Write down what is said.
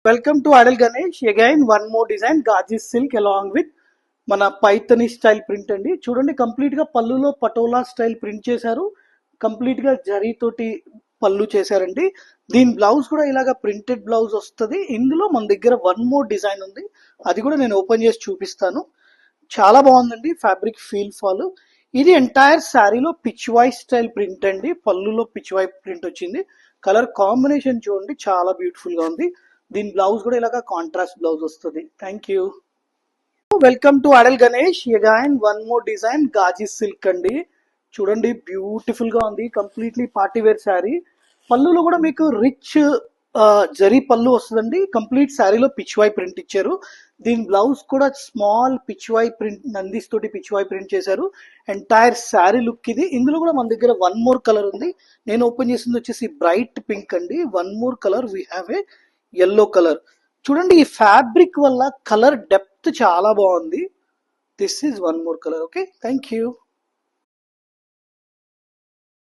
Welcome to Adel Ganesh. Again, one more design, Gaji silk along with మన Paithani style print అండి. చూడండి, complete గా పళ్ళులో పటోలా స్టైల్ ప్రింట్ చేశారు. కంప్లీట్ గా జరీ తోటి పళ్ళు చేశారండి. దీని బ్లౌజ్ కూడా ఇలాగా ప్రింటెడ్ బ్లౌజ్ వస్తుంది. ఇందులో మన దగ్గర వన్ మోర్ డిజైన్ ఉంది, అది కూడా నేను ఓపెన్ చేసి చూపిస్తాను. చాలా బాగుందండి ఫ్యాబ్రిక్ ఫీల్ ఫాల్. ఇది ఎంటైర్ శారీలో పిచ్ వై స్టైల్ ప్రింట్ అండి. పళ్ళులో పిచ్ వై ప్రింట్ వచ్చింది. కలర్ కాంబినేషన్ చూడండి, చాలా బ్యూటిఫుల్ గా ఉంది. దీని బ్లౌజ్ కూడా ఇలాగా కాంట్రాస్ట్ బ్లౌజ్ వస్తుంది. Thank you. Welcome to Adal Ganesh. Again one more design, Gaji silk అండి. చూడండి, బ్యూటిఫుల్ గా ఉంది. Completely party wear sari. పళ్ళులో కూడా మీకు రిచ్ జరీ పళ్ళు వస్తుందండి. కంప్లీట్ శారీలో పిచ్ వై ప్రింట్ ఇచ్చారు. దీని బ్లౌజ్ కూడా స్మాల్ పిచ్ వై ప్రింట్, నందిస్ తోటి పిచ్ వై ప్రింట్ చేశారు. ఎంటైర్ శారీ లుక్ ఇది. ఇందులో కూడా మన దగ్గర వన్ మోర్ కలర్ ఉంది. నేను ఓపెన్ చేసింది వచ్చేసి బ్రైట్ పింక్ అండి. One more colour we have a yellow colour. చూడండి, ఈ ఫ్యాబ్రిక్ వల్ల కలర్ డెప్త్ చాలా బాగుంది. This is one more colour. Okay, thank you.